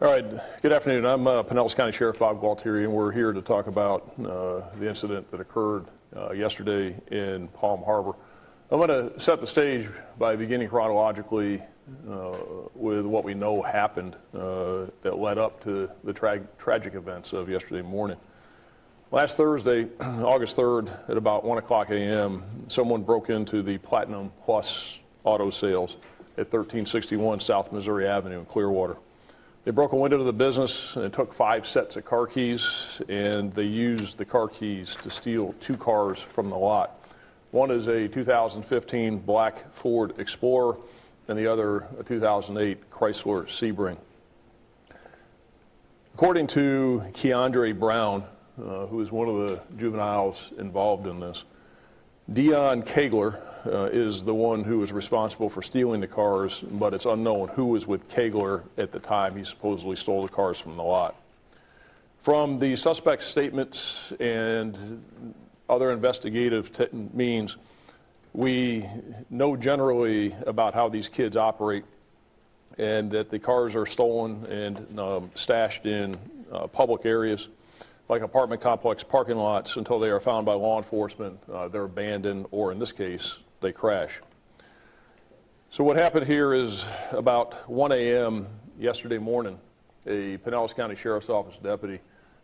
All right, good afternoon. I'm Pinellas County Sheriff Bob Gualtieri, and we're here to talk about the incident that occurred yesterday in Palm Harbor. I'm going to set the stage by beginning chronologically with what we know happened that led up to the tragic events of yesterday morning. Last Thursday, August 3rd, at about 1 o'clock a.m., someone broke into the Platinum Plus Auto Sales at 1361 South Missouri Avenue in Clearwater. They broke a window to the business and took 5 sets of car keys, and they used the car keys to steal 2 cars from the lot. One is a 2015 black Ford Explorer, and the other a 2008 Chrysler Sebring. According to Keandre Brown, who is one of the juveniles involved in this, Deon Kegler is the one who was responsible for stealing the cars, but it's unknown who was with Kegler at the time he supposedly stole the cars from the lot. From the suspect's statements and other investigative means, we know generally about how these kids operate, and that the cars are stolen and stashed in public areas like apartment complex parking lots until they are found by law enforcement. They're abandoned, or in this case, they crash. So what happened here is about 1 a.m. yesterday morning, a Pinellas County Sheriff's Office deputy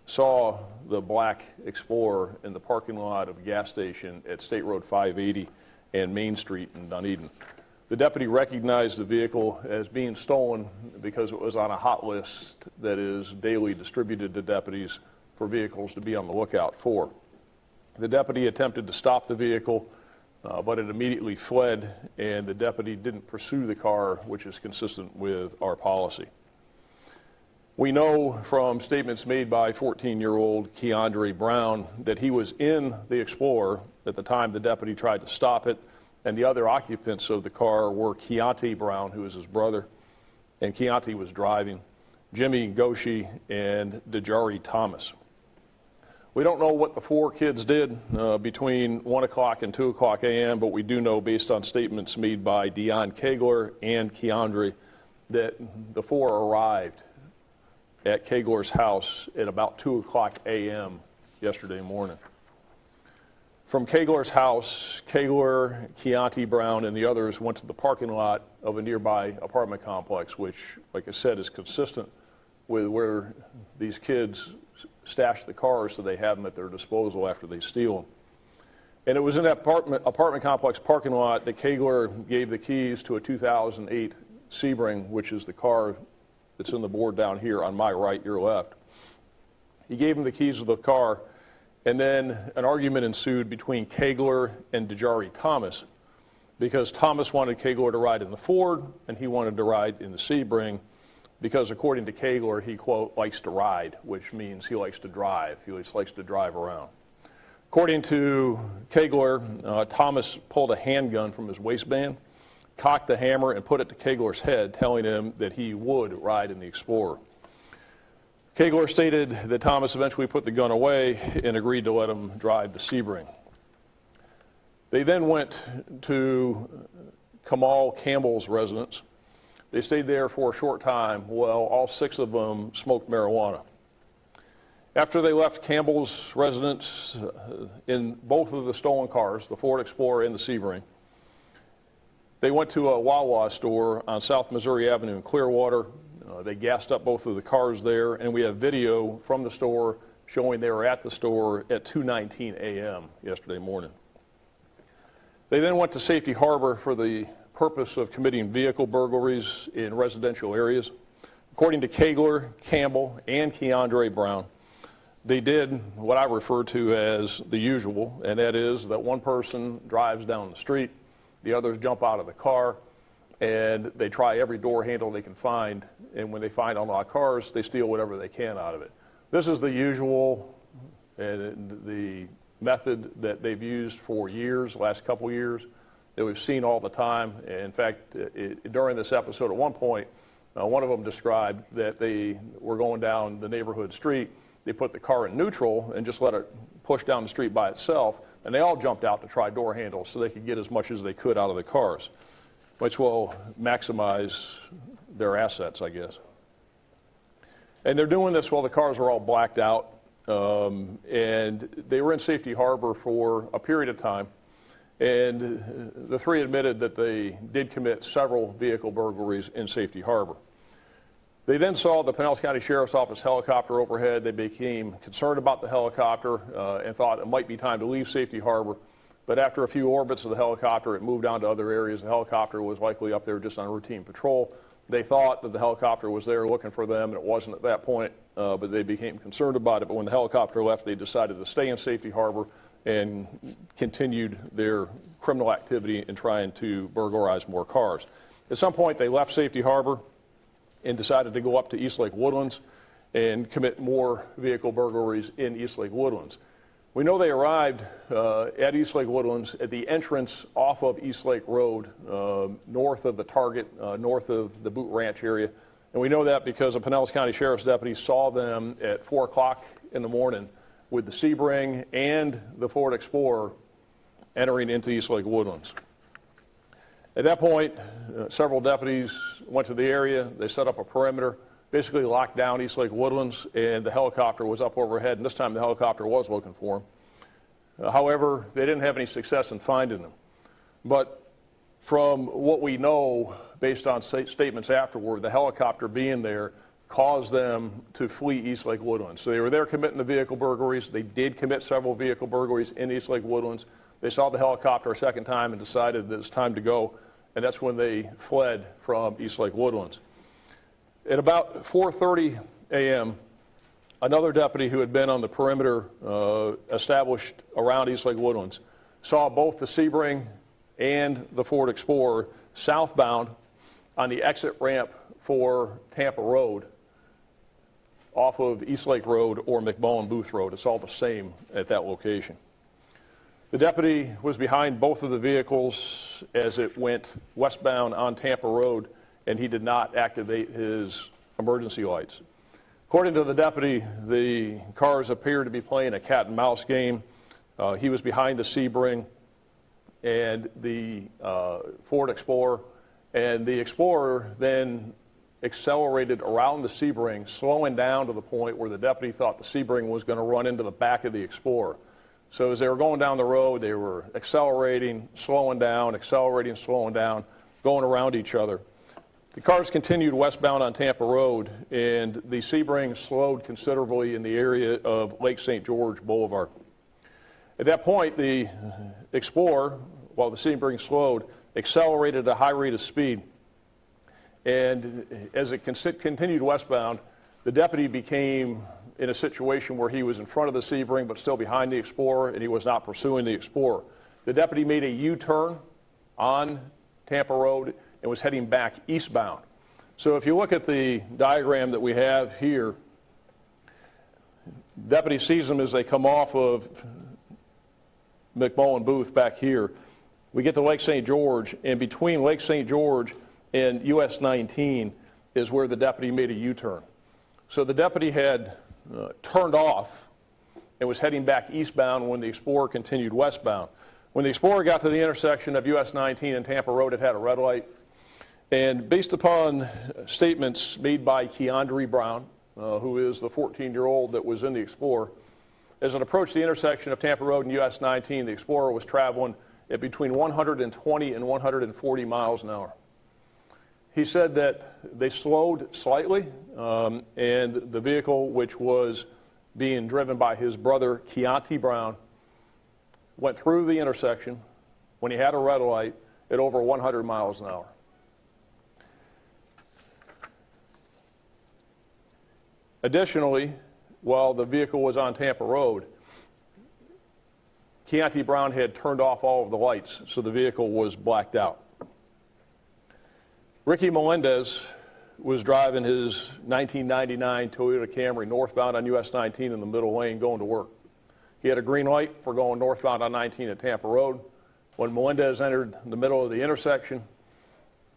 saw the black Explorer in the parking lot of a gas station at State Road 580 and Main Street in Dunedin. The deputy recognized the vehicle as being stolen because it was on a hot list that is daily distributed to deputies for vehicles to be on the lookout for. The deputy attempted to stop the vehicle, but it immediately fled, and the deputy didn't pursue the car, which is consistent with our policy. We know from statements made by 14-year-old Keandre Brown that he was in the Explorer at the time the deputy tried to stop it, and the other occupants of the car were Keontae Brown, who is his brother, and Keontae was driving, Jimmy Goshi, and Dejari Thomas. We don't know what the 4 kids did between 1 o'clock and 2 o'clock a.m., but we do know, based on statements made by Deon Kegler and Keandre, that the 4 arrived at Kegler's house at about 2 o'clock a.m. yesterday morning. From Kegler's house, Kegler, Keontae Brown, and the others went to the parking lot of a nearby apartment complex, which, like I said, is consistent with where these kids stash the cars so they have them at their disposal after they steal them. And it was in that apartment complex parking lot that Kegler gave the keys to a 2008 Sebring, which is the car that's in the board down here on my right, your left. He gave him the keys of the car, and then an argument ensued between Kegler and Dejari Thomas, because Thomas wanted Kegler to ride in the Ford and he wanted to ride in the Sebring, because according to Kegler, he, quote, likes to ride, which means he likes to drive. He likes to drive around. According to Kegler, Thomas pulled a handgun from his waistband, cocked the hammer, and put it to Kegler's head, telling him that he would ride in the Explorer. Kegler stated that Thomas eventually put the gun away and agreed to let him drive the Sebring. They then went to Kamal Campbell's residence. They stayed there for a short time while all 6 of them smoked marijuana. After they left Campbell's residence in both of the stolen cars, the Ford Explorer and the Sebring, they went to a Wawa store on South Missouri Avenue in Clearwater. They gassed up both of the cars there, and we have video from the store showing they were at the store at 2:19 a.m. yesterday morning. They then went to Safety Harbor for the purpose of committing vehicle burglaries in residential areas. According to Kegler, Campbell, and Keandre Brown, they did what I refer to as the usual, and that is that one person drives down the street, the others jump out of the car, and they try every door handle they can find, and when they find unlocked cars, they steal whatever they can out of it. This is the usual and the method that they've used for years, last couple years, that we've seen all the time. In fact, during this episode, at one point, one of them described that they were going down the neighborhood street. They put the car in neutral and just let it push down the street by itself, and they all jumped out to try door handles so they could get as much as they could out of the cars, which will maximize their assets, I guess. And they're doing this while the cars are all blacked out. And they were in Safety Harbor for a period of time. And the three admitted that they did commit several vehicle burglaries in Safety Harbor. They then saw the Pinellas County Sheriff's Office helicopter overhead. They became concerned about the helicopter and thought it might be time to leave Safety Harbor. But after a few orbits of the helicopter, it moved on to other areas. The helicopter was likely up there just on routine patrol. They thought that the helicopter was there looking for them, and it wasn't at that point, but they became concerned about it. But when the helicopter left, they decided to stay in Safety Harbor and continued their criminal activity in trying to burglarize more cars. At some point, they left Safety Harbor and decided to go up to Eastlake Woodlands and commit more vehicle burglaries in Eastlake Woodlands. We know they arrived at Eastlake Woodlands at the entrance off of Eastlake Road, north of the Target, north of the Boot Ranch area. And we know that because a Pinellas County Sheriff's deputy saw them at 4 o'clock in the morning with the Sebring and the Ford Explorer entering into Eastlake Woodlands. At that point, several deputies went to the area. They set up a perimeter, basically locked down Eastlake Woodlands, and the helicopter was up overhead, and this time the helicopter was looking for them. However, they didn't have any success in finding them. But from what we know, based on statements afterward, the helicopter being there caused them to flee Eastlake Woodlands. So they were there committing the vehicle burglaries. They did commit several vehicle burglaries in Eastlake Woodlands. They saw the helicopter a second time and decided that it's time to go, and that's when they fled from Eastlake Woodlands. At about 4:30 a.m., another deputy who had been on the perimeter established around Eastlake Woodlands saw both the Sebring and the Ford Explorer southbound on the exit ramp for Tampa Road off of Eastlake Road or McMullen Booth Road. It's all the same at that location. The deputy was behind both of the vehicles as it went westbound on Tampa Road, and he did not activate his emergency lights. According to the deputy, the cars appeared to be playing a cat and mouse game. He was behind the Sebring and the Ford Explorer, and the Explorer then accelerated around the Sebring, slowing down to the point where the deputy thought the Sebring was going to run into the back of the Explorer. So as they were going down the road, they were accelerating, slowing down, going around each other. The cars continued westbound on Tampa Road, and the Sebring slowed considerably in the area of Lake St. George Boulevard. At that point, the Explorer, while the Sebring slowed, accelerated at a high rate of speed. And as it continued westbound, the deputy became in a situation where he was in front of the Sebring but still behind the Explorer, and he was not pursuing the Explorer. The deputy made a U-turn on Tampa Road and was heading back eastbound. So if you look at the diagram that we have here, deputy sees them as they come off of McMullen Booth back here. We get to Lake St. George, and between Lake St. George and US 19 is where the deputy made a U-turn. So the deputy had turned off and was heading back eastbound when the Explorer continued westbound. When the Explorer got to the intersection of US 19 and Tampa Road, it had a red light. And based upon statements made by Keandre Brown, who is the 14-year-old that was in the Explorer, as it approached the intersection of Tampa Road and US 19, the Explorer was traveling at between 120 and 140 miles an hour. He said that they slowed slightly, and the vehicle, which was being driven by his brother, Keandre Brown, went through the intersection when he had a red light at over 100 miles an hour. Additionally, while the vehicle was on Tampa Road, Keandre Brown had turned off all of the lights, so the vehicle was blacked out. Ricky Melendez was driving his 1999 Toyota Camry northbound on US 19 in the middle lane going to work. He had a green light for going northbound on 19 at Tampa Road. When Melendez entered the middle of the intersection,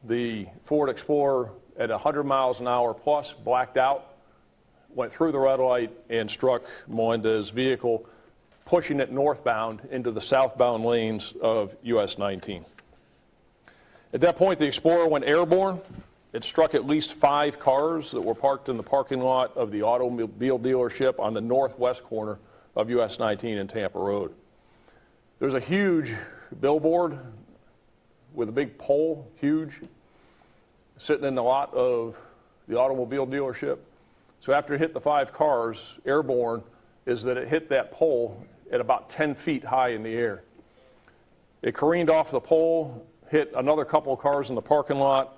the Ford Explorer at 100 miles an hour plus blacked out, went through the red light, and struck Melendez's vehicle, pushing it northbound into the southbound lanes of US 19. At that point, the Explorer went airborne, It struck at least 5 cars that were parked in the parking lot of the automobile dealership on the northwest corner of US 19 and Tampa Road. There's a huge billboard with a big pole, huge, sitting in the lot of the automobile dealership. So after it hit the 5 cars, airborne is that it hit that pole at about 10 feet high in the air. It careened off the pole, hit another couple of cars in the parking lot,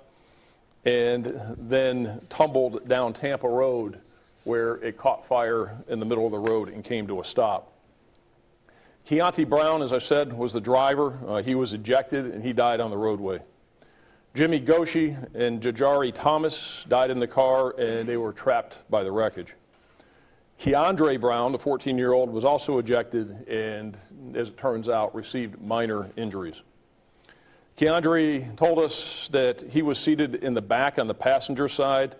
and then tumbled down Tampa Road, where it caught fire in the middle of the road and came to a stop. Keontae Brown, as I said, was the driver. He was ejected and he died on the roadway. Jimmy Goshi and Jajari Thomas died in the car and they were trapped by the wreckage. Keandre Brown, the 14-year-old, was also ejected and, as it turns out, received minor injuries. Keandre told us that he was seated in the back on the passenger side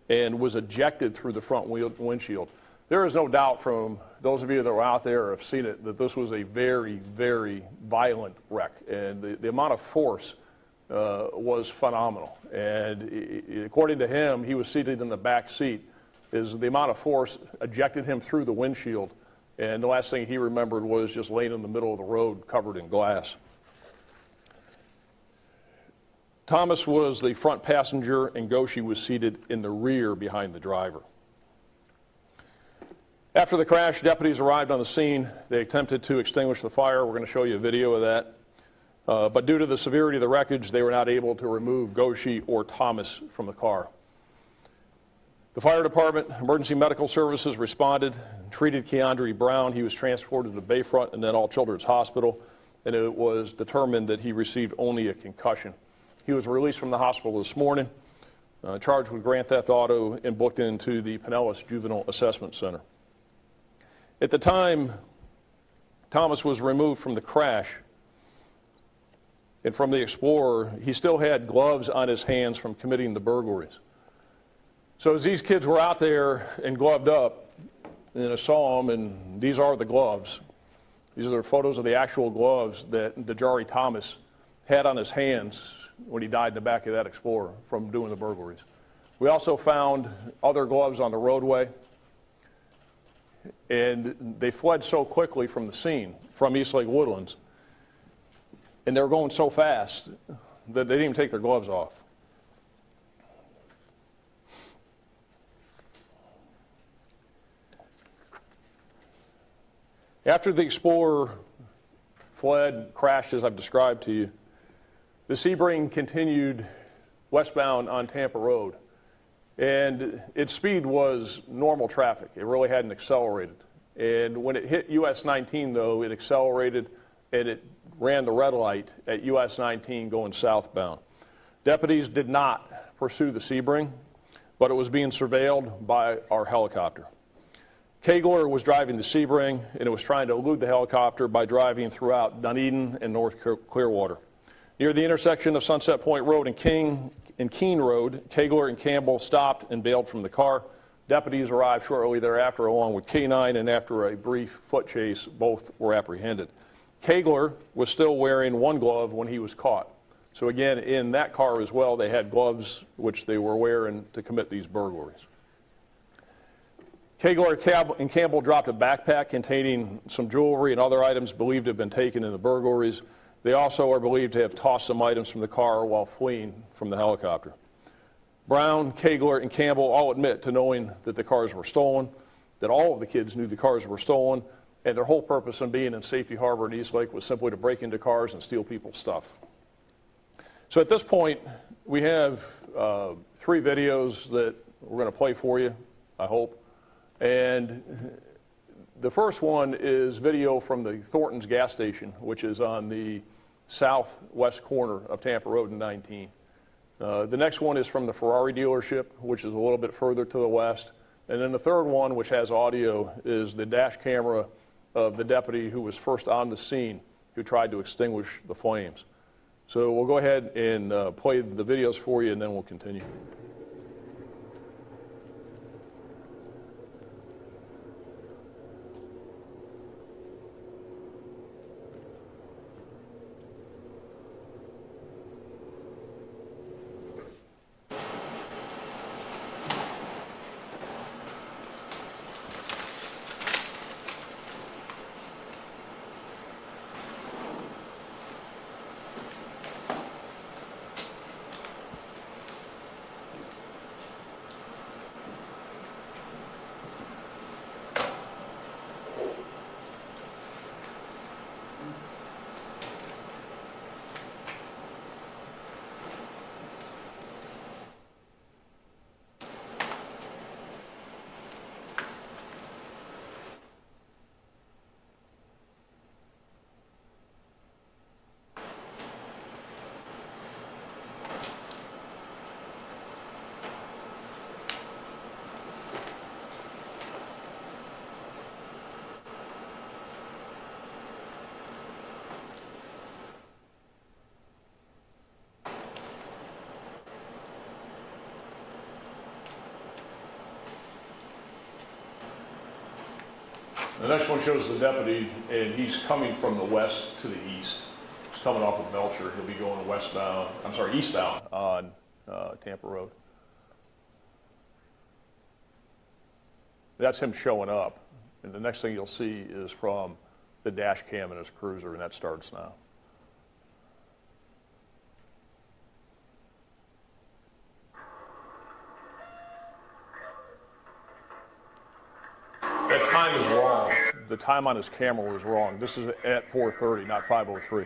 and was ejected through the front windshield. There is no doubt from those of you that are out there or have seen it that this was a very, very violent wreck, and the amount of force was phenomenal. And according to him, he was seated in the back seat. The amount of force ejected him through the windshield, and the last thing he remembered was just laying in the middle of the road covered in glass. Thomas was the front passenger and Goshi was seated in the rear behind the driver. After the crash, deputies arrived on the scene. They attempted to extinguish the fire. We're going to show you a video of that. But due to the severity of the wreckage, they were not able to remove Goshi or Thomas from the car. The fire department, emergency medical services responded, treated Keandre Brown. He was transported to Bayfront and then All Children's Hospital, and it was determined that he received only a concussion. He was released from the hospital this morning, charged with grand theft auto, and booked into the Pinellas Juvenile Assessment Center. At the time Thomas was removed from the crash and from the Explorer, he still had gloves on his hands from committing the burglaries. So as these kids were out there and gloved up, and I saw them, and these are the gloves. These are photos of the actual gloves that Jajari Thomas had on his hands when he died in the back of that Explorer from doing the burglaries. We also found other gloves on the roadway, and they fled so quickly from the scene, from Eastlake Woodlands, and they were going so fast that they didn't even take their gloves off. After the Explorer fled, crashed as I've described to you, the Sebring continued westbound on Tampa Road, and its speed was normal traffic. It really hadn't accelerated. And when it hit US 19, though, it accelerated and it ran the red light at US 19 going southbound. Deputies did not pursue the Sebring, but it was being surveilled by our helicopter. Kegler was driving the Sebring, and it was trying to elude the helicopter by driving throughout Dunedin and North Clearwater. Near the intersection of Sunset Point Road and Keene Road, Kegler and Campbell stopped and bailed from the car. Deputies arrived shortly thereafter along with K-9, and after a brief foot chase, both were apprehended. Kegler was still wearing one glove when he was caught. So again, in that car as well, they had gloves which they were wearing to commit these burglaries. Kegler and Campbell dropped a backpack containing some jewelry and other items believed to have been taken in the burglaries. They also are believed to have tossed some items from the car while fleeing from the helicopter. Brown, Kegler, and Campbell all admit to knowing that the cars were stolen, that all of the kids knew the cars were stolen, and their whole purpose in being in Safety Harbor in Eastlake was simply to break into cars and steal people's stuff. So at this point, we have 3 videos that we're going to play for you, I hope. And the first one is video from the Thornton's gas station, which is on the southwest corner of Tampa Road and 19. The next one is from the Ferrari dealership, which is a little bit further to the west. And then the third one, which has audio, is the dash camera of the deputy who was first on the scene who tried to extinguish the flames. So we'll go ahead and play the videos for you, and then we'll continue. The next one shows the deputy, and he's coming from the west to the east. He's coming off of Belcher. He'll be going eastbound on Tampa Road. That's him showing up. And the next thing you'll see is from the dash cam in his cruiser, and that starts now. That time is wrong. The time on his camera was wrong. This is at 4:30, not 5:03.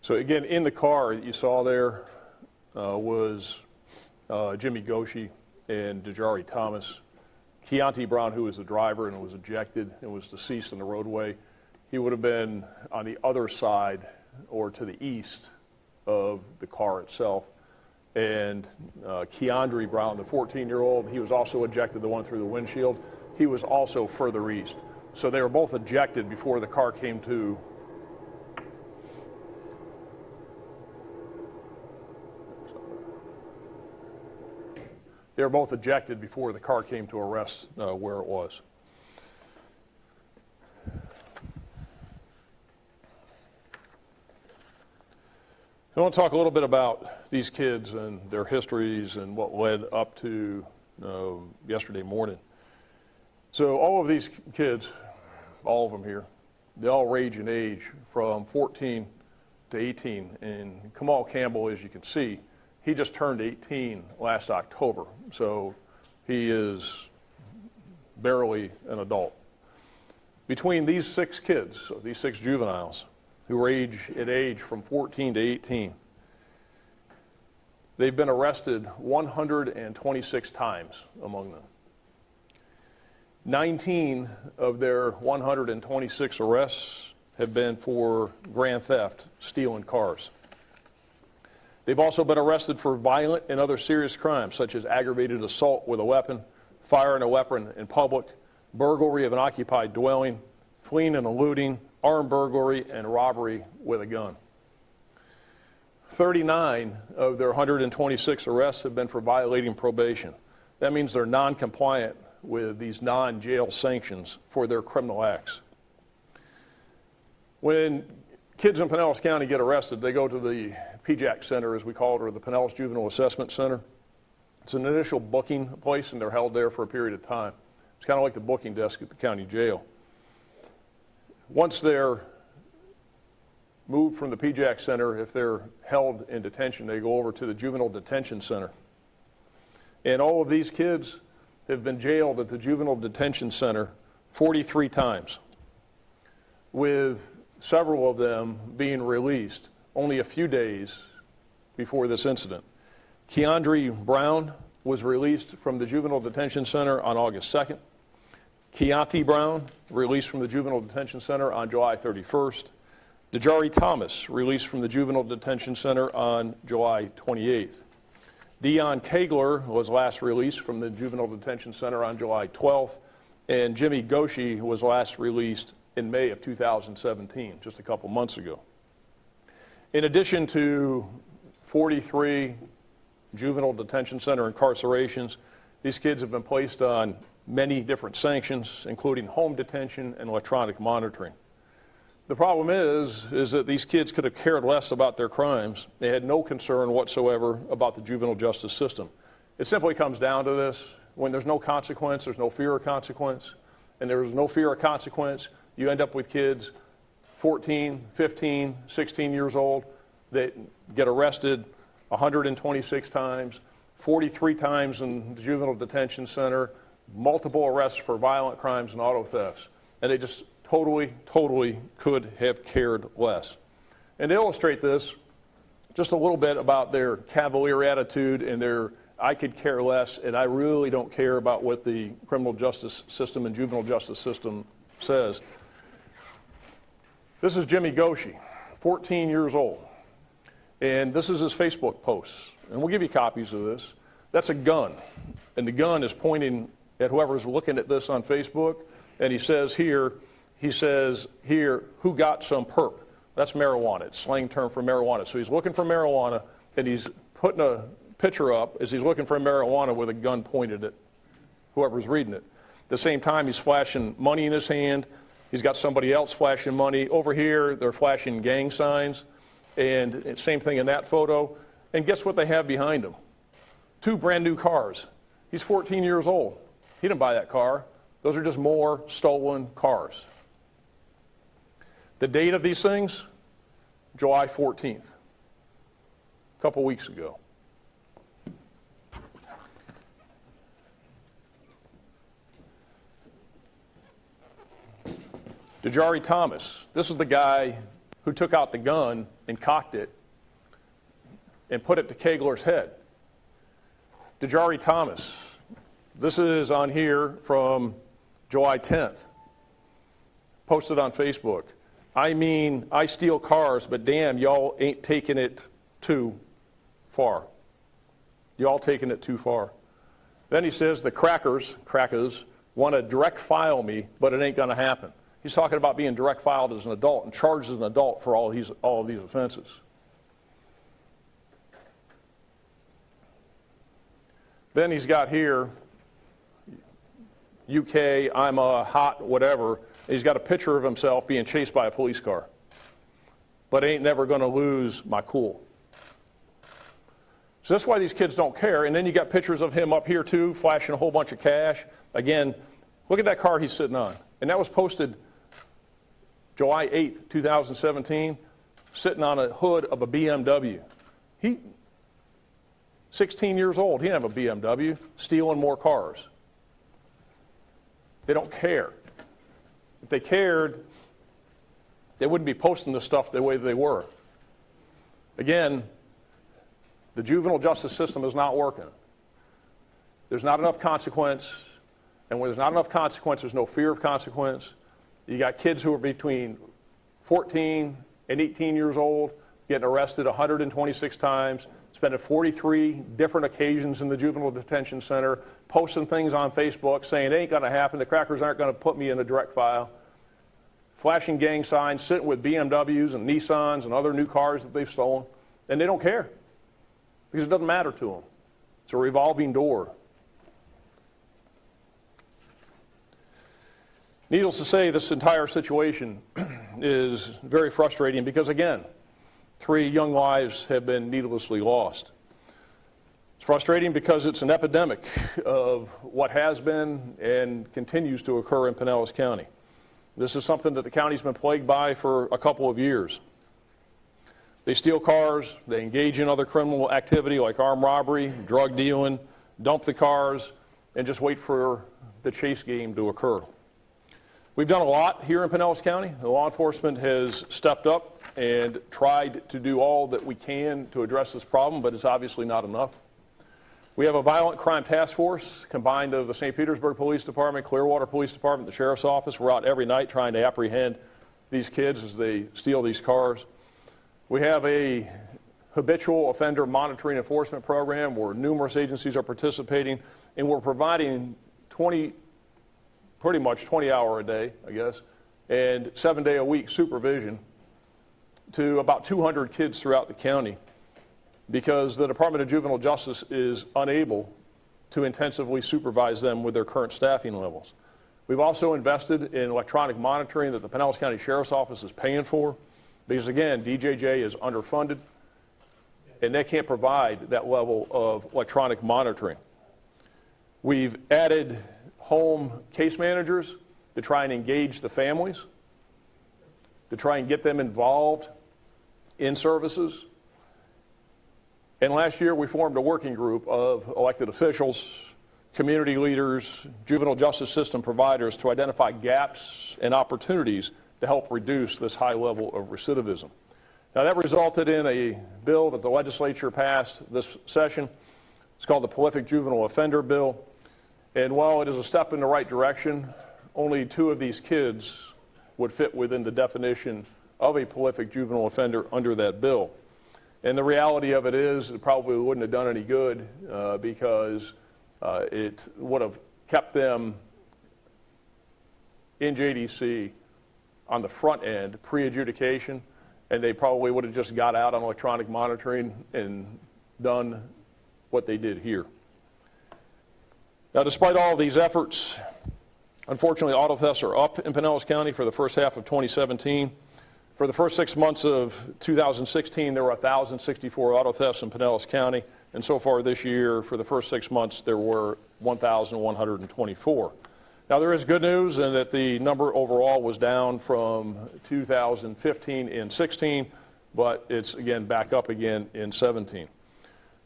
So again, in the car you saw there was Jimmy Goshi and Dejari Thomas. Keontae Brown, who was the driver and was ejected and was deceased in the roadway, he would have been on the other side or to the east of the car itself. And Keandre Brown, the 14-year-old, he was also ejected, the one through the windshield. He was also further east. So they were both ejected before the car came to. They were both ejected before the car came to a rest where it was. I want to talk a little bit about these kids and their histories and what led up to yesterday morning. So all of these kids, all of them here, they all range in age from 14 to 18. And Kamal Campbell, as you can see, he just turned 18 last October. So he is barely an adult. Between these 6 kids, so these 6 juveniles, who range in age from 14 to 18, they've been arrested 126 times among them. 19 of their 126 arrests have been for grand theft, stealing cars. They've also been arrested for violent and other serious crimes, such as aggravated assault with a weapon, firing a weapon in public, burglary of an occupied dwelling, fleeing and eluding, armed burglary, and robbery with a gun. 39 of their 126 arrests have been for violating probation. That means they're non-compliant with these non-jail sanctions for their criminal acts. When kids in Pinellas County get arrested, they go to the PJAC Center, as we call it, or the Pinellas Juvenile Assessment Center. It's an initial booking place, and they're held there for a period of time. It's kind of like the booking desk at the county jail. Once they're moved from the PJAC Center, if they're held in detention, they go over to the Juvenile Detention Center. And all of these kids have been jailed at the Juvenile Detention Center 43 times, with several of them being released only a few days before this incident. Keandre Brown was released from the Juvenile Detention Center on August 2nd. Keontae Brown, released from the Juvenile Detention Center on July 31st. Dejari Thomas, released from the Juvenile Detention Center on July 28th. Deon Kegler was last released from the Juvenile Detention Center on July 12th, and Jimmy Goshi was last released in May of 2017, just a couple months ago. In addition to 43 Juvenile Detention Center incarcerations, these kids have been placed on many different sanctions, including home detention and electronic monitoring. The problem is that these kids could have cared less about their crimes. They had no concern whatsoever about the juvenile justice system. It simply comes down to this: when there's no consequence, there's no fear of consequence. And there's no fear of consequence, you end up with kids 14, 15, 16 years old that get arrested 126 times, 43 times in the Juvenile Detention Center, multiple arrests for violent crimes and auto thefts. And they just totally could have cared less. And to illustrate this, just a little bit about their cavalier attitude and their I could care less and I really don't care about what the criminal justice system and juvenile justice system says. This is Jimmy Goshi, 14 years old. And this is his Facebook posts. And we'll give you copies of this. That's a gun. And the gun is pointing at whoever's looking at this on Facebook. And he says here, who got some perp? That's marijuana. It's slang term for marijuana. So he's looking for marijuana, and he's putting a picture up as he's looking for marijuana with a gun pointed at whoever's reading it. At the same time, he's flashing money in his hand. He's got somebody else flashing money. Over here, they're flashing gang signs. And same thing in that photo. And guess what they have behind him? 2 brand new cars. He's 14 years old. He didn't buy that car. Those are just more stolen cars. The date of these things, July 14th, a couple weeks ago. Dejari Thomas, this is the guy who took out the gun and cocked it and put it to Kegler's head. Dejari Thomas, this is on here from July 10th, posted on Facebook. I mean, I steal cars, but damn, y'all ain't taking it too far. Y'all taking it too far. Then he says the crackers want to direct file me, but it ain't going to happen. He's talking about being direct filed as an adult and charged as an adult for all of these offenses. Then he's got here, UK, I'm a hot whatever. He's got a picture of himself being chased by a police car. But I ain't never going to lose my cool. So that's why these kids don't care. And then you got pictures of him up here too, flashing a whole bunch of cash. Again, look at that car he's sitting on. And that was posted July 8th, 2017, sitting on a hood of a BMW. 16 years old, he didn't have a BMW, stealing more cars. They don't care. If they cared, they wouldn't be posting this stuff the way they were. Again, the juvenile justice system is not working. There's not enough consequence, and when there's not enough consequence, there's no fear of consequence. You got kids who are between 14 and 18 years old getting arrested 126 times, spending 43 different occasions in the juvenile detention center, posting things on Facebook saying it ain't going to happen, the crackers aren't going to put me in a direct file, flashing gang signs, sitting with BMWs and Nissans and other new cars that they've stolen, and they don't care because it doesn't matter to them. It's a revolving door. Needless to say, this entire situation is very frustrating because, again, 3 young lives have been needlessly lost. It's frustrating because it's an epidemic of what has been and continues to occur in Pinellas County. This is something that the county's been plagued by for a couple of years. They steal cars, they engage in other criminal activity like armed robbery, drug dealing, dump the cars, and just wait for the chase game to occur. We've done a lot here in Pinellas County. The law enforcement has stepped up and tried to do all that we can to address this problem, but it's obviously not enough. We have a violent crime task force combined of the St. Petersburg Police Department, Clearwater Police Department, the Sheriff's Office. We're out every night trying to apprehend these kids as they steal these cars. We have a habitual offender monitoring enforcement program where numerous agencies are participating, and we're providing pretty much 20-hour a day, I guess, and 7-day-a-week supervision to about 200 kids throughout the county because the Department of Juvenile Justice is unable to intensively supervise them with their current staffing levels. We've also invested in electronic monitoring that the Pinellas County Sheriff's Office is paying for because, again, DJJ is underfunded and they can't provide that level of electronic monitoring. We've added home case managers to try and engage the families, to try and get them involved in services. And last year we formed a working group of elected officials, community leaders, juvenile justice system providers to identify gaps and opportunities to help reduce this high level of recidivism. Now that resulted in a bill that the legislature passed this session. It's called the Prolific Juvenile Offender Bill. And while it is a step in the right direction, only 2 of these kids would fit within the definition of a prolific juvenile offender under that bill. And the reality of it is it probably wouldn't have done any good because it would have kept them in JDC on the front end, pre-adjudication, and they probably would have just got out on electronic monitoring and done what they did here. Now, despite all of these efforts, unfortunately, auto thefts are up in Pinellas County for the first half of 2017. For the first 6 months of 2016, there were 1,064 auto thefts in Pinellas County, and so far this year, for the first 6 months, there were 1,124. Now, there is good news in that the number overall was down from 2015 and 16, but it's, again, back up again in 17.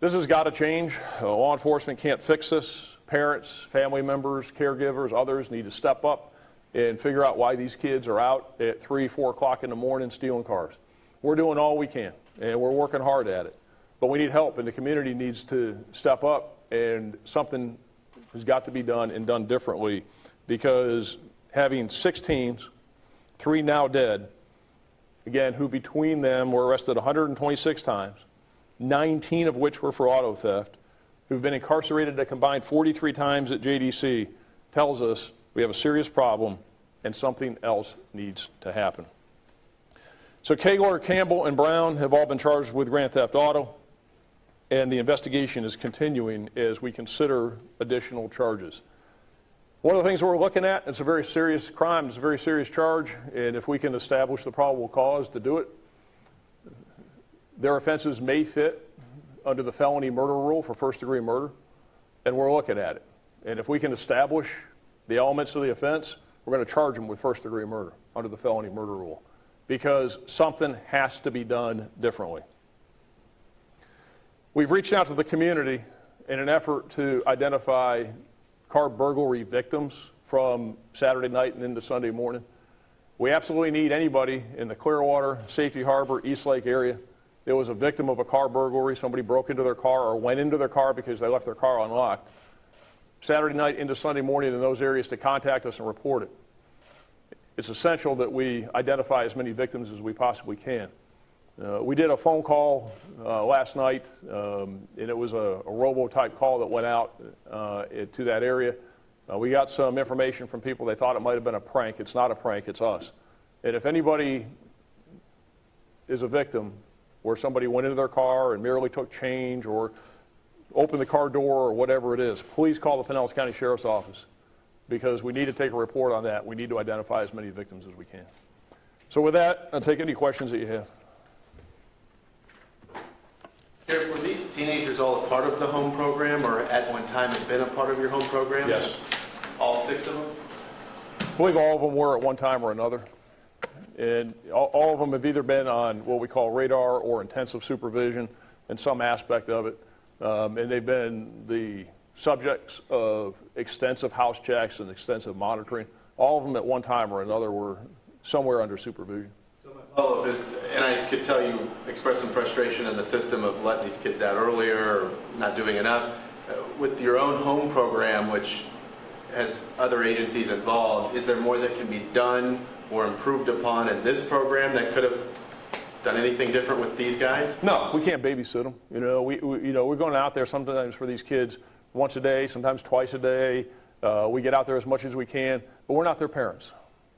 This has got to change. Law enforcement can't fix this. Parents, family members, caregivers, others need to step up and figure out why these kids are out at 3, 4 o'clock in the morning stealing cars. We're doing all we can, and we're working hard at it. But we need help, and the community needs to step up, and something has got to be done and done differently because having 6 teens, 3 now dead, again, who between them were arrested 126 times, 19 of which were for auto theft, who've been incarcerated a combined 43 times at JDC, tells us we have a serious problem and something else needs to happen. So Kegler, Campbell, and Brown have all been charged with grand theft auto. and the investigation is continuing as we consider additional charges. One of the things we're looking at, it's a very serious crime, it's a very serious charge, and if we can establish the probable cause to do it, their offenses may fit under the felony murder rule for first-degree murder, and we're looking at it. And if we can establish the elements of the offense, we're going to charge them with first-degree murder under the felony murder rule, because something has to be done differently. We've reached out to the community in an effort to identify car burglary victims from Saturday night and into Sunday morning. We absolutely need anybody in the Clearwater, Safety Harbor, East Lake area that was a victim of a car burglary. Somebody broke into their car or went into their car because they left their car unlocked. Saturday night into Sunday morning in those areas to contact us and report it. It's essential that we identify as many victims as we possibly can. We did a phone call last night, and it was a robo-type call that went out to that area. We got some information from people. They thought it might have been a prank. It's not a prank. It's us. And if anybody is a victim where somebody went into their car and merely took change or opened the car door or whatever it is, please call the Pinellas County Sheriff's Office, because we need to take a report on that. We need to identify as many victims as we can. So with that, I'll take any questions that you have. Sheriff, were these teenagers all a part of the home program, or at one time had been a part of your home program? Yes. All 6 of them? I believe all of them were at one time or another. And all of them have either been on what we call radar or intensive supervision in some aspect of it. And they've been the subjects of extensive house checks and extensive monitoring. All of them at one time or another were somewhere under supervision. So my follow-up is, and I could tell you expressed some frustration in the system of letting these kids out earlier or not doing enough. With your own home program, which has other agencies involved, is there more that can be done or improved upon in this program that could have done anything different with these guys? No, we can't babysit them. We're going out there sometimes for these kids once a day, sometimes twice a day. We get out there as much as we can, but we're not their parents.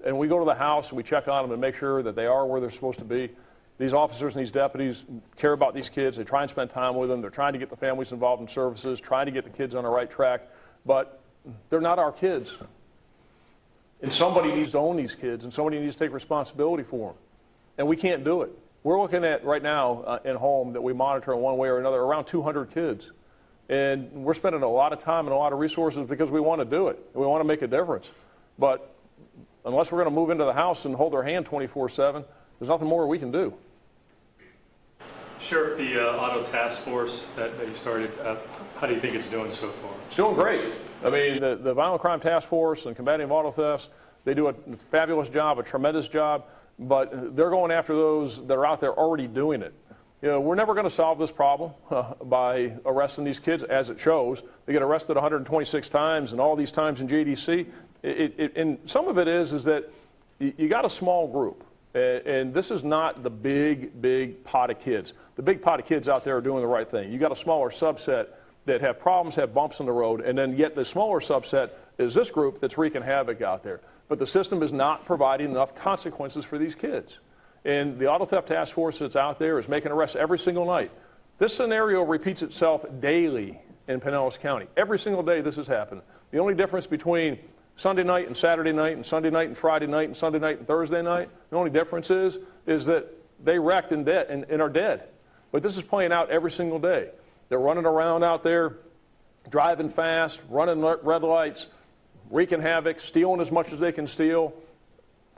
And we go to the house and we check on them and make sure that they are where they're supposed to be. These officers and these deputies care about these kids. They try and spend time with them. They're trying to get the families involved in services, trying to get the kids on the right track, but they're not our kids. And somebody needs to own these kids, and somebody needs to take responsibility for them. And we can't do it. We're looking at right now in home that we monitor in one way or another around 200 kids. And we're spending a lot of time and a lot of resources because we want to do it. And we want to make a difference. But unless we're going to move into the house and hold their hand 24/7, there's nothing more we can do. Sheriff, the auto task force that you started, how do you think it's doing so far? It's doing great. I mean, the Violent Crime Task Force and combating auto thefts, they do a fabulous job, a tremendous job, but they're going after those that are out there already doing it. We're never going to solve this problem by arresting these kids, as it shows. They get arrested 126 times, and all these times in JDC. And some of it is that you got a small group, and this is not the big pot of kids. The big pot of kids out there are doing the right thing. You got a smaller subset that have problems, have bumps in the road, and then yet the smaller subset is this group that's wreaking havoc out there. But the system is not providing enough consequences for these kids. And the Auto Theft Task Force that's out there is making arrests every single night. This scenario repeats itself daily in Pinellas County. Every single day this has happened. The only difference between Sunday night and Saturday night and Sunday night and Friday night and Sunday night and Thursday night, the only difference is that they wrecked and are dead. But this is playing out every single day. They're running around out there, driving fast, running red lights, wreaking havoc, stealing as much as they can steal,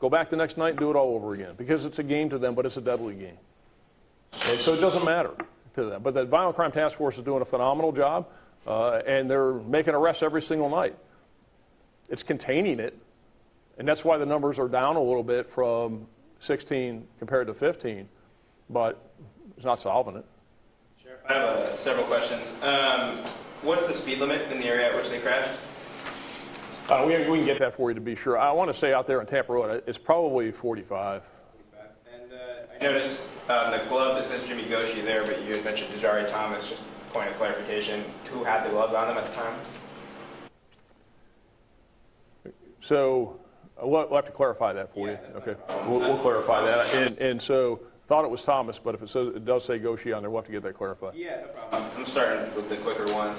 go back the next night and do it all over again, because it's a game to them, but it's a deadly game. And so it doesn't matter to them. But the Violent Crime Task Force is doing a phenomenal job, and they're making arrests every single night. It's containing it, and that's why the numbers are down a little bit from 16 compared to 15, but it's not solving it. Sure. I have several questions. What's the speed limit in the area at which they crashed? We can get that for you to be sure. I want to say out there in Tampa Road, it's probably 45. And I noticed the gloves, it says Jimmy Goshi there, but you had mentioned Dejari Thomas. Just a point of clarification, who had the gloves on them at the time? So we'll have to clarify that for you. Okay, we'll clarify that. And so thought it was Thomas, but if it does say Goshi on there, we'll have to get that clarified. Yeah, no problem. I'm starting with the quicker ones.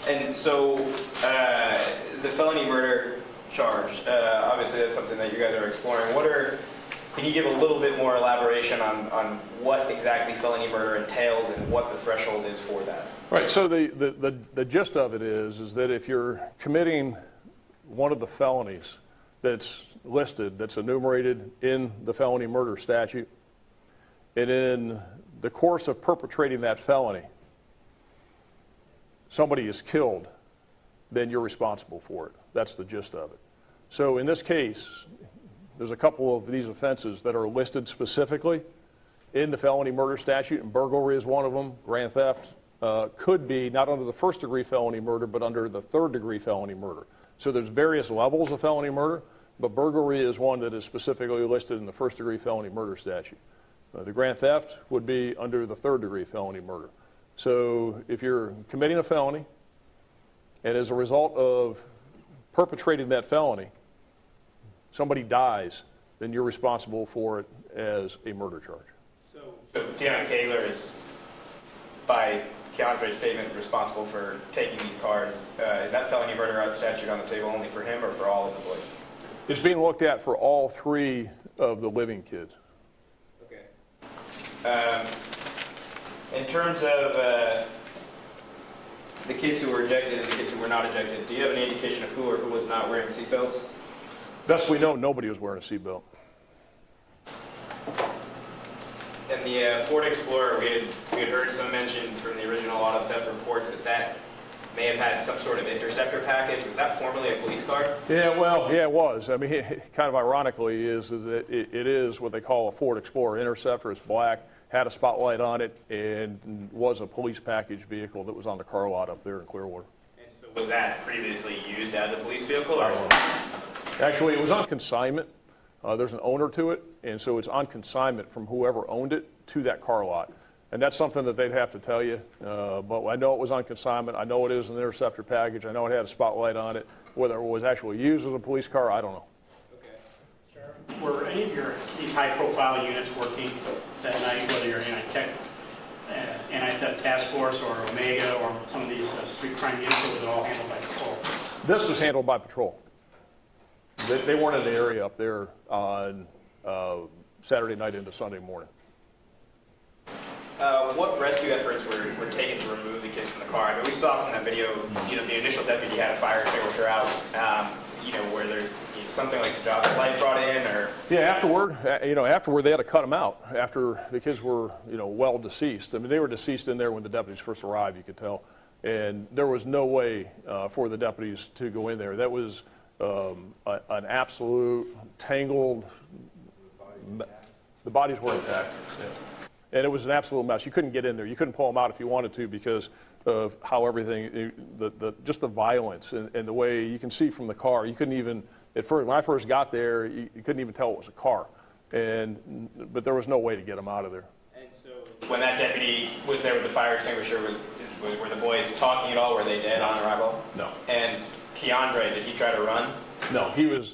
And so the felony murder charge, obviously that's something that you guys are exploring. Can you give a little bit more elaboration on what exactly felony murder entails and what the threshold is for that? Right, so the gist of it is that if you're committing one of the felonies that's listed, that's enumerated in the felony murder statute, and in the course of perpetrating that felony, somebody is killed, then you're responsible for it. That's the gist of it. So in this case, there's a couple of these offenses that are listed specifically in the felony murder statute, and burglary is one of them. Grand theft could be not under the first-degree felony murder, but under the third-degree felony murder. So there's various levels of felony murder, but burglary is one that is specifically listed in the first-degree felony murder statute. The grand theft would be under the third-degree felony murder. So if you're committing a felony, and as a result of perpetrating that felony, somebody dies, then you're responsible for it as a murder charge. So Deon Kegler is, by Keandre's statement, responsible for taking these cars. Is that felony murder statute on the table only for him or for all of the boys? It's being looked at for all three of the living kids. Okay. In terms of the kids who were ejected and the kids who were not ejected, do you have any indication of who or who was not wearing seatbelts? Best we know, nobody was wearing a seatbelt. In the Ford Explorer, we had heard some mention from the original auto theft reports that may have had some sort of interceptor package. Was that formerly a police car? Yeah, well, yeah, it was. I mean, kind of ironically is that it is what they call a Ford Explorer Interceptor. It's black, had a spotlight on it, and was a police package vehicle that was on the car lot up there in Clearwater. And so was that previously used as a police vehicle? Or? Actually, it was on consignment. There's an owner to it, and so it's on consignment from whoever owned it to that car lot. And that's something that they'd have to tell you, but I know it was on consignment. I know it is an interceptor package. I know it had a spotlight on it. Whether it was actually used as a police car, I don't know. Okay. Sheriff, were any of these high-profile units working that night, whether you're anti-theft task force or Omega or some of these street crime units, or was it all handled by patrol? This was handled by patrol. They weren't in the area up there on Saturday night into Sunday morning. What rescue efforts were taken to remove the kids from the car? I mean, we saw from that video, the initial deputy had a fire extinguisher out, where there's something like the light brought in, or... Yeah, afterward they had to cut them out after the kids were, well deceased. I mean, they were deceased in there when the deputies first arrived, you could tell. And there was no way for the deputies to go in there. That was an absolute tangled... The bodies were intact. Yeah. And it was an absolute mess. You couldn't get in there. You couldn't pull them out if you wanted to because of how everything, just the violence and the way you can see from the car. You couldn't even, at first, when I first got there, you couldn't even tell it was a car. But there was no way to get them out of there. And so when that deputy was there with the fire extinguisher, were the boys talking at all? Were they dead on arrival? No. And Keandre, did he try to run? No, he was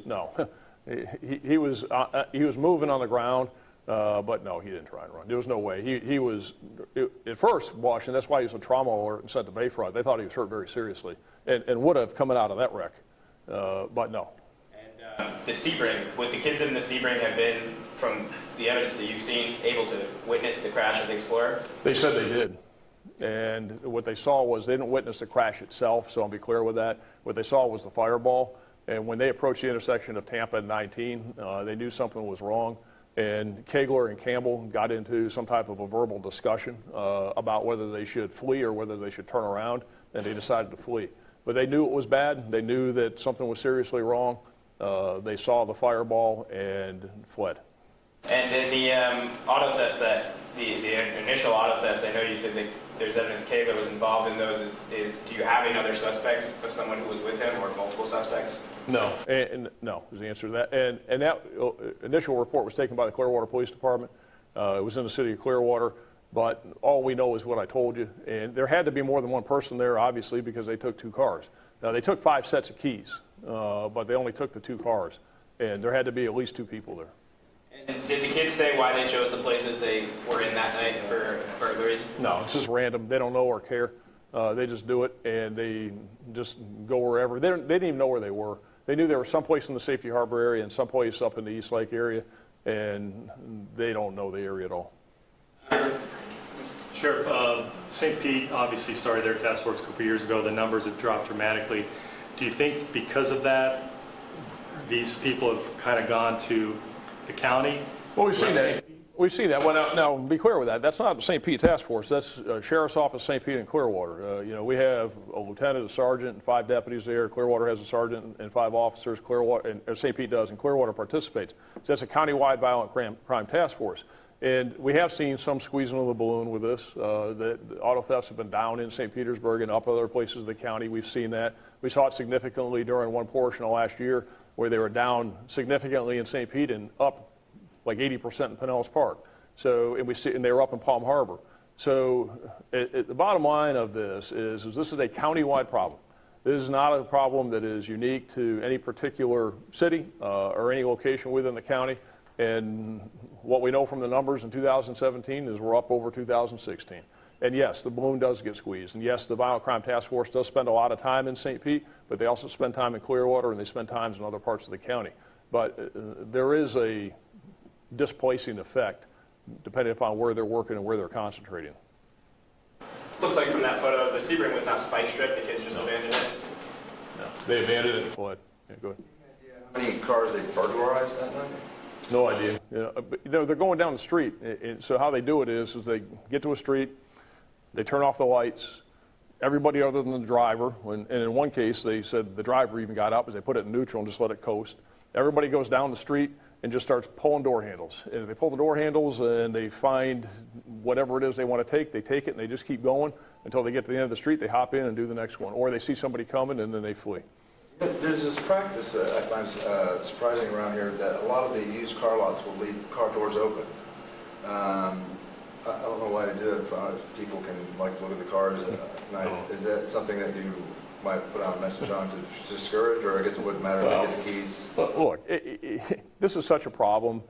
moving on the ground. But no, he didn't try and run. There was no way. He was, at first, Washington, that's why he was a trauma alert and sent to Bayfront. They thought he was hurt very seriously and would have coming out of that wreck. But no. And the Sebring, would the kids in the Sebring have been, from the evidence that you've seen, able to witness the crash of the Explorer? They said they did. And what they saw was they didn't witness the crash itself, so I'll be clear with that. What they saw was the fireball. And when they approached the intersection of Tampa and 19, they knew something was wrong. And Kegler and Campbell got into some type of a verbal discussion about whether they should flee or whether they should turn around, and they decided to flee. But they knew it was bad. They knew that something was seriously wrong. They saw the fireball and fled. And then the auto thefts the initial auto thefts, I know you said that there's evidence Kegler was involved in those. Do you have another suspect of someone who was with him or multiple suspects? No, no is the answer to that. And that initial report was taken by the Clearwater Police Department. It was in the city of Clearwater, but all we know is what I told you. And there had to be more than one person there, obviously, because they took 2 cars. Now, they took 5 sets of keys, but they only took the 2 cars. And there had to be at least 2 people there. And did the kids say why they chose the places they were in that night for burglaries? No, it's just random. They don't know or care. They just do it, and they just go wherever. They didn't even know where they were. They knew they were someplace in the Safety Harbor area and someplace up in the East Lake area, and they don't know the area at all. Sheriff, St. Pete obviously started their task force a couple years ago. The numbers have dropped dramatically. Do you think because of that, these people have kind of gone to the county? Well, we've seen that. We've seen that. Well, now, be clear with that. That's not the St. Pete Task Force. That's Sheriff's Office, St. Pete, and Clearwater. We have a lieutenant, a sergeant, and 5 deputies there. Clearwater has a sergeant and 5 officers. Clearwater, and St. Pete does, and Clearwater participates. So that's a countywide violent crime task force. And we have seen some squeezing of the balloon with this. The auto thefts have been down in St. Petersburg and up other places of the county. We've seen that. We saw it significantly during one portion of last year where they were down significantly in St. Pete and up like 80% in Pinellas Park. So, and they were up in Palm Harbor. So the bottom line of this is this is a countywide problem. This is not a problem that is unique to any particular city or any location within the county. And what we know from the numbers in 2017 is we're up over 2016. And yes, the balloon does get squeezed. And yes, the Violent Crime Task Force does spend a lot of time in St. Pete, but they also spend time in Clearwater and they spend time in other parts of the county. But there is a displacing effect depending upon where they're working and where they're concentrating. Looks like from that photo, the Sebring was not spike stripped, the kids just abandoned it. No, they abandoned it and fled. Yeah, go ahead. How many cars they burglarized that night? No idea. But, they're going down the street. And so how they do it is they get to a street, they turn off the lights, everybody other than the driver, and in one case they said the driver even got up as they put it in neutral and just let it coast. Everybody goes down the street and just starts pulling door handles. And if they pull the door handles and they find whatever it is they want to take, they take it and they just keep going until they get to the end of the street, they hop in and do the next one. Or they see somebody coming and then they flee. There's this practice I find surprising around here that a lot of the used car lots will leave car doors open. I don't know why they do it. If people can look at the cars at night. Is that something that you might put out a message on to discourage, or I guess it wouldn't matter if they get the keys? Look, this is such a problem,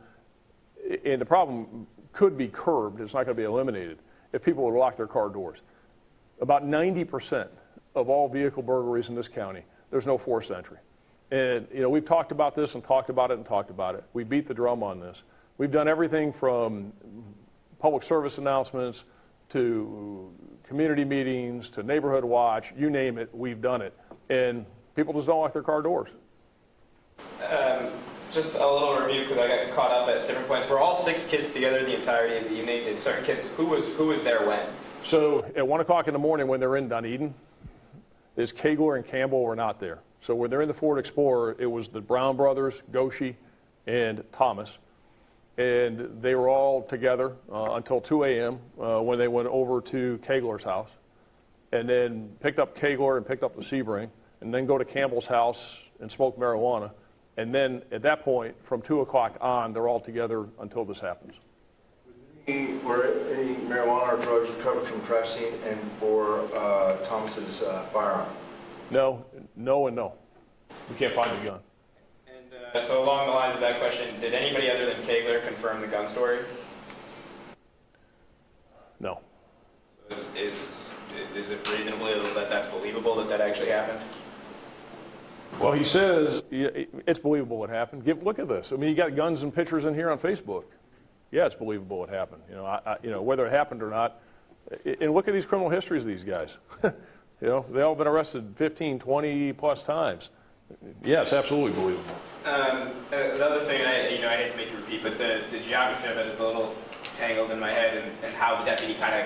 and the problem could be curbed. It's not going to be eliminated if people would lock their car doors. About 90% of all vehicle burglaries in this county, there's no forced entry. And, we've talked about this and talked about it and talked about it. We beat the drum on this. We've done everything from public service announcements to community meetings to neighborhood watch, you name it, we've done it. And people just don't lock their car doors. Just a little review because I got caught up at different points. Were all 6 kids together the entirety of the evening? Did certain kids, who was there when? So at 1 o'clock in the morning when they're in Dunedin, is Kegler and Campbell were not there. So when they're in the Ford Explorer, it was the Brown brothers, Goshi, and Thomas. And they were all together until 2 a.m. When they went over to Kegler's house. And then picked up Kegler and picked up the Sebring. And then go to Campbell's house and smoke marijuana. And then at that point, from 2 o'clock on, they're all together until this happens. Were any marijuana or drugs recovered from crash scene and for Thomas's firearm? No, no, and no. We can't find the gun. And so along the lines of that question, did anybody other than Kegler confirm the gun story? No. Is it reasonably that that's believable that actually happened? Well, he says it's believable it happened. Look at this. I mean, you got guns and pictures in here on Facebook. Yeah, it's believable it happened. Whether it happened or not. And look at these criminal histories of these guys. They all been arrested 15, 20 plus times. Yeah, it's absolutely believable. The other thing, I hate to make you repeat, but the geography of it is a little tangled in my head, and how the deputy kind of